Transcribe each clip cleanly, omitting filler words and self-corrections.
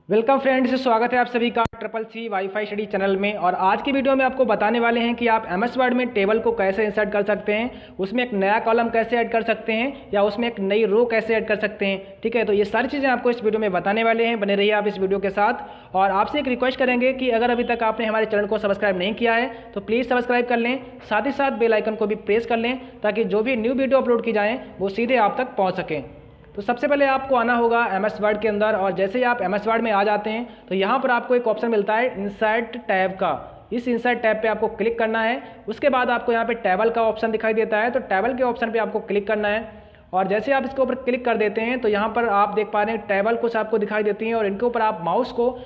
Welcome friends, स्वागत है आप सभी का CCC वाईफाई स्टडी चैनल में। और आज की वीडियो में आपको बताने वाले हैं कि आप एमएस वर्ड में टेबल को कैसे इंसर्ट कर सकते हैं, उसमें एक नया कॉलम कैसे ऐड कर सकते हैं या उसमें एक नई रो कैसे ऐड कर सकते हैं। ठीक है, तो ये सारी चीज़ें आपको इस वीडियो में बताने वाले हैं। बने रहिए आप इस वीडियो के साथ। और आपसे एक रिक्वेस्ट करेंगे कि अगर अभी तक आपने हमारे चैनल को सब्सक्राइब नहीं किया है तो प्लीज़ सब्सक्राइब कर लें, साथ ही साथ बेल आइकन को भी प्रेस कर लें ताकि जो भी न्यू वीडियो अपलोड की जाएँ वो सीधे आप तक पहुँच सकें। तो सबसे पहले आपको आना होगा एमएस वर्ड के अंदर, और जैसे ही आप एमएस वर्ड में आ जाते हैं तो यहाँ पर आपको एक ऑप्शन मिलता है इंसर्ट टैब का। इस इंसर्ट टैब पे आपको क्लिक करना है। उसके बाद आपको यहाँ पे टेबल का ऑप्शन दिखाई देता है, तो टेबल के ऑप्शन पे आपको क्लिक करना है। और जैसे आप इसके ऊपर क्लिक कर देते हैं तो यहाँ पर आप देख पा रहे हैं टेबल कुछ आपको दिखाई देती हैं, और इनके ऊपर आप माउस को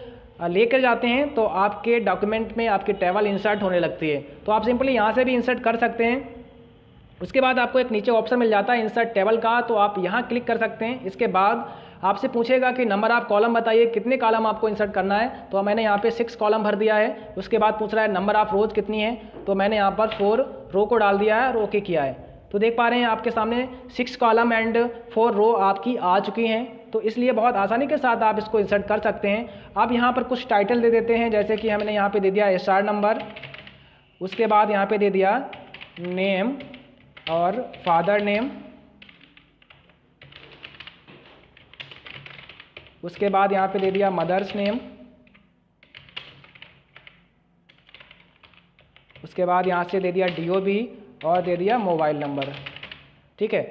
लेकर जाते हैं तो आपके डॉक्यूमेंट में आपकी टेबल इंसर्ट होने लगती है। तो आप सिंपली यहाँ से भी इंसर्ट कर सकते हैं। उसके बाद आपको एक नीचे ऑप्शन मिल जाता है इंसर्ट टेबल का, तो आप यहाँ क्लिक कर सकते हैं। इसके बाद आपसे पूछेगा कि नंबर ऑफ कॉलम बताइए, कितने कॉलम आपको इंसर्ट करना है। तो मैंने यहाँ पे 6 कॉलम भर दिया है। उसके बाद पूछ रहा है नंबर ऑफ रोज कितनी है, तो मैंने यहाँ पर 4 रो को डाल दिया है और ओके किया है। तो देख पा रहे हैं आपके सामने 6 कॉलम एंड 4 रो आपकी आ चुकी हैं। तो इसलिए बहुत आसानी के साथ आप इसको इंसर्ट कर सकते हैं। आप यहाँ पर कुछ टाइटल दे देते हैं, जैसे कि हमने यहाँ पर दे दिया SR नंबर, उसके बाद यहाँ पर दे दिया नेम और फादर नेम, उसके बाद यहाँ पे दे दिया मदर्स नेम, उसके बाद यहाँ से दे दिया DOB और दे दिया मोबाइल नंबर। ठीक है,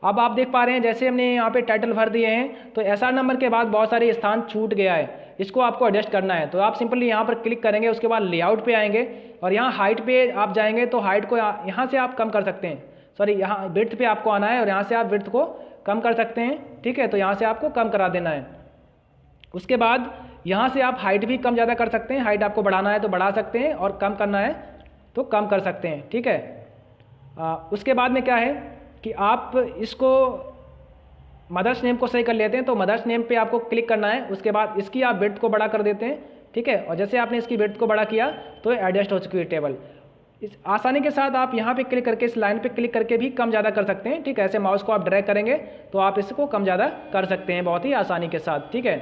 अब आप देख पा रहे हैं जैसे हमने यहाँ पे टाइटल भर दिए हैं तो SR नंबर के बाद बहुत सारे स्थान छूट गया है, इसको आपको एडजस्ट करना है। तो आप सिंपली यहाँ पर क्लिक करेंगे, उसके बाद लेआउट पे आएंगे और यहाँ हाइट पे आप जाएंगे तो हाइट को यहाँ से आप कम कर सकते हैं। सॉरी, यहाँ विड्थ पे आपको आना है और यहाँ से आप विड्थ को कम कर सकते हैं। ठीक है, तो यहाँ से आपको कम करा देना है। उसके बाद यहाँ से आप हाइट भी कम ज़्यादा कर सकते हैं। हाइट आपको बढ़ाना है तो बढ़ा सकते हैं और कम करना है तो कम कर सकते हैं। ठीक है, उसके बाद में क्या है कि आप इसको मदर्स नेम को सही कर लेते हैं, तो मदर्स नेम पे आपको क्लिक करना है। उसके बाद इसकी आप विड्थ को बड़ा कर देते हैं। ठीक है, और जैसे आपने इसकी विड्थ को बड़ा किया तो एडजस्ट हो चुकी है टेबल। इस आसानी के साथ आप यहाँ पे क्लिक करके इस लाइन पे क्लिक करके भी कम ज़्यादा कर सकते हैं। ठीक है, ऐसे माउस को आप ड्रैग करेंगे तो आप इसको कम ज़्यादा कर सकते हैं बहुत ही आसानी के साथ। ठीक है,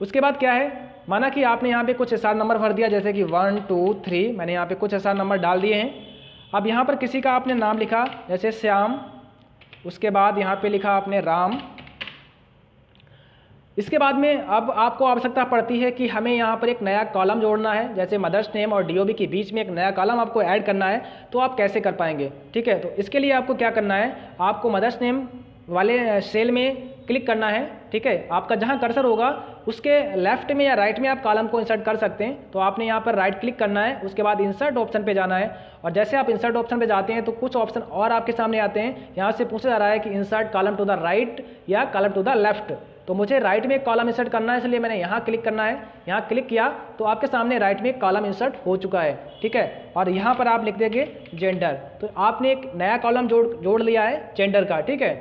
उसके बाद क्या है, माना कि आपने यहाँ पे कुछ SR नंबर भर दिया, जैसे कि 1 2 3, मैंने यहाँ पे कुछ SR नंबर डाल दिए हैं। अब यहाँ पर किसी का आपने नाम लिखा, जैसे श्याम, उसके बाद यहाँ पे लिखा आपने राम। इसके बाद में अब आपको आवश्यकता पड़ती है कि हमें यहाँ पर एक नया कॉलम जोड़ना है, जैसे मदर्स नेम और DOB के बीच में एक नया कॉलम आपको ऐड करना है। तो आप कैसे कर पाएंगे? ठीक है, तो इसके लिए आपको क्या करना है, आपको मदर्स नेम वाले सेल में क्लिक करना है। ठीक है, आपका जहाँ कर्सर होगा उसके लेफ्ट में या राइट में आप कॉलम को इंसर्ट कर सकते हैं। तो आपने यहाँ पर राइट क्लिक करना है, उसके बाद इंसर्ट ऑप्शन पे जाना है। और जैसे आप इंसर्ट ऑप्शन पे जाते हैं तो कुछ ऑप्शन और आपके सामने आते हैं। यहाँ से पूछा जा रहा है कि insert column to the right या कॉलम टू द लेफ्ट। तो मुझे राइट में एक कॉलम इंसर्ट करना है, इसलिए मैंने यहाँ क्लिक करना है। यहाँ क्लिक किया तो आपके सामने राइट में एक कॉलम इंसर्ट हो चुका है। ठीक है, और यहाँ पर आप लिख देंगे जेंडर, तो आपने एक नया कॉलम जोड़ लिया है जेंडर का। ठीक है,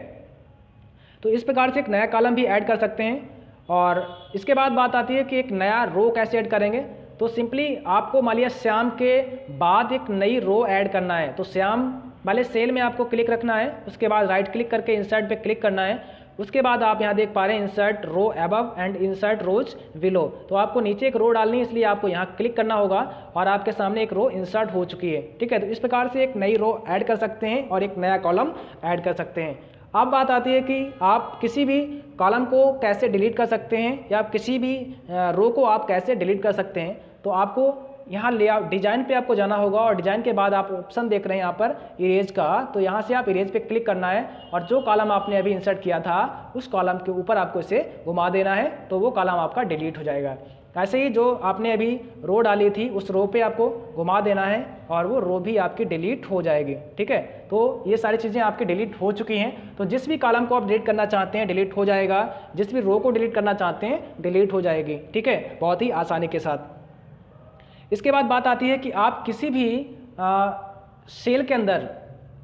तो इस प्रकार से एक नया कॉलम भी ऐड कर सकते हैं। और इसके बाद बात आती है कि एक नया रो कैसे ऐड करेंगे। तो सिंपली आपको मान लिया श्याम के बाद एक नई रो ऐड करना है, तो श्याम वाले सेल में आपको क्लिक रखना है। उसके बाद राइट क्लिक करके इंसर्ट पे क्लिक करना है। उसके बाद आप यहाँ देख पा रहे हैं insert row above and insert rows below. तो आपको नीचे एक रो डालनी है, इसलिए आपको यहाँ क्लिक करना होगा और आपके सामने एक रो इंसर्ट हो चुकी है। ठीक है, तो इस प्रकार से एक नई रो ऐड कर सकते हैं और एक नया कॉलम ऐड कर सकते हैं। अब बात आती है कि आप किसी भी कॉलम को कैसे डिलीट कर सकते हैं या किसी भी रो को आप कैसे डिलीट कर सकते हैं। तो आपको यहाँ लेआउट डिजाइन पे आपको जाना होगा और डिजाइन के बाद आप ऑप्शन देख रहे हैं यहाँ पर इरेज का, तो यहाँ से आप इरेज पे क्लिक करना है और जो कॉलम आपने अभी इंसर्ट किया था उस कॉलम के ऊपर आपको इसे घुमा देना है, तो वो कॉलम आपका डिलीट हो जाएगा। ऐसे ही जो आपने अभी रो डाली थी उस रो पे आपको घुमा देना है और वो रो भी आपकी डिलीट हो जाएगी। ठीक है, तो ये सारी चीज़ें आपकी डिलीट हो चुकी हैं। तो जिस भी कॉलम को आप डिलीट करना चाहते हैं डिलीट हो जाएगा, जिस भी रो को डिलीट करना चाहते हैं डिलीट हो जाएगी। ठीक है, बहुत ही आसानी के साथ। इसके बाद बात आती है कि आप किसी भी सेल के अंदर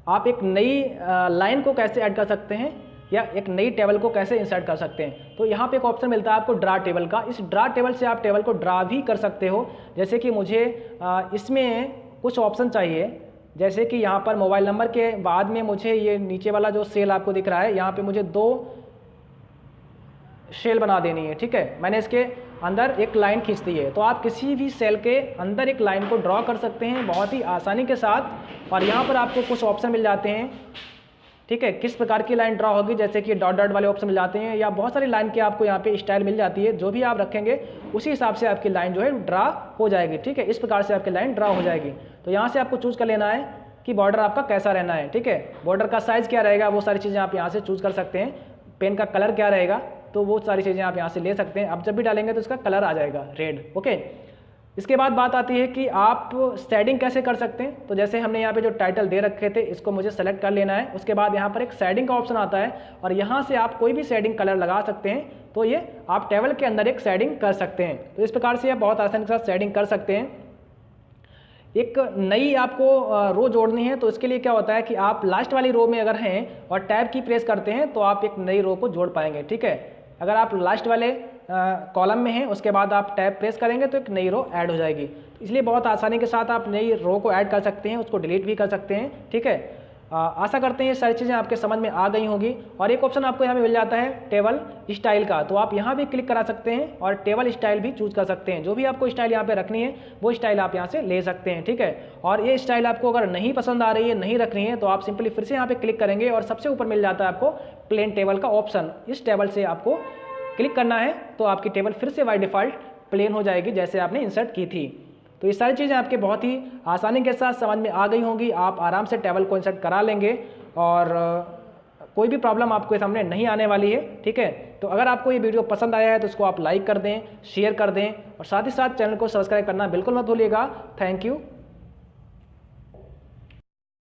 आप एक नई लाइन को कैसे ऐड कर सकते हैं या एक नई टेबल को कैसे इंसर्ट कर सकते हैं। तो यहाँ पे एक ऑप्शन मिलता है आपको ड्रा टेबल का। इस ड्रा टेबल से आप टेबल को ड्रा भी कर सकते हो। जैसे कि मुझे इसमें कुछ ऑप्शन चाहिए, जैसे कि यहाँ पर मोबाइल नंबर के बाद में मुझे ये नीचे वाला जो सेल आपको दिख रहा है, यहाँ पे मुझे 2 शेल बना देनी है, ठीक है। मैंने इसके अंदर एक लाइन खींच दी है, तो आप किसी भी सेल के अंदर एक लाइन को ड्रॉ कर सकते हैं बहुत ही आसानी के साथ। और यहाँ पर आपको कुछ ऑप्शन मिल जाते हैं, ठीक है, किस प्रकार की लाइन ड्रॉ होगी, जैसे कि डॉट डॉट वाले ऑप्शन मिल जाते हैं, या बहुत सारी लाइन की आपको यहाँ पे स्टाइल मिल जाती है। जो भी आप रखेंगे उसी हिसाब से आपकी लाइन जो है ड्रा हो जाएगी, ठीक है। इस प्रकार से आपकी लाइन ड्रा हो जाएगी। तो यहाँ से आपको चूज़ कर लेना है कि बॉर्डर आपका कैसा रहना है, ठीक है। बॉर्डर का साइज़ क्या रहेगा, वो सारी चीज़ें आप यहाँ से चूज़ कर सकते हैं। पेन का कलर क्या रहेगा, तो वो सारी चीज़ें आप यहाँ से ले सकते हैं। अब जब भी डालेंगे तो इसका कलर आ जाएगा रेड, ओके। इसके बाद बात आती है कि आप शेडिंग कैसे कर सकते हैं। तो जैसे हमने यहाँ पे जो टाइटल दे रखे थे, इसको मुझे सेलेक्ट कर लेना है। उसके बाद यहाँ पर एक शेडिंग का ऑप्शन आता है और यहाँ से आप कोई भी शेडिंग कलर लगा सकते हैं। तो ये आप टेबल के अंदर एक शेडिंग कर सकते हैं। तो इस प्रकार से आप बहुत आसानी के साथ शेडिंग कर सकते हैं। एक नई आपको रो जोड़नी है, तो इसके लिए क्या होता है कि आप लास्ट वाली रो में अगर हैं और टैब की प्रेस करते हैं तो आप एक नई रो को जोड़ पाएंगे, ठीक है। अगर आप लास्ट वाले कॉलम में हैं, उसके बाद आप टैब प्रेस करेंगे तो एक नई रो ऐड हो जाएगी। इसलिए बहुत आसानी के साथ आप नई रो को ऐड कर सकते हैं, उसको डिलीट भी कर सकते हैं, ठीक है। आशा करते हैं ये सारी चीज़ें आपके समझ में आ गई होंगी। और एक ऑप्शन आपको यहाँ पे मिल जाता है टेबल स्टाइल का, तो आप यहाँ भी क्लिक करा सकते हैं और टेबल स्टाइल भी चूज़ कर सकते हैं। जो भी आपको स्टाइल यहाँ पे रखनी है वो स्टाइल आप यहाँ से ले सकते हैं, ठीक है। और ये स्टाइल आपको अगर नहीं पसंद आ रही है, नहीं रखनी है, तो आप सिंपली फिर से यहाँ पे क्लिक करेंगे और सबसे ऊपर मिल जाता है आपको प्लेन टेबल का ऑप्शन। इस टेबल से आपको क्लिक करना है तो आपकी टेबल फिर से बाय डिफ़ॉल्ट प्लेन हो जाएगी जैसे आपने इंसर्ट की थी। तो ये सारी चीज़ें आपके बहुत ही आसानी के साथ समझ में आ गई होंगी। आप आराम से टेबल को इंसर्ट करा लेंगे और कोई भी प्रॉब्लम आपके सामने नहीं आने वाली है, ठीक है। तो अगर आपको ये वीडियो पसंद आया है तो उसको आप लाइक कर दें, शेयर कर दें और साथ ही साथ चैनल को सब्सक्राइब करना बिल्कुल मत भूलिएगा। Thank you.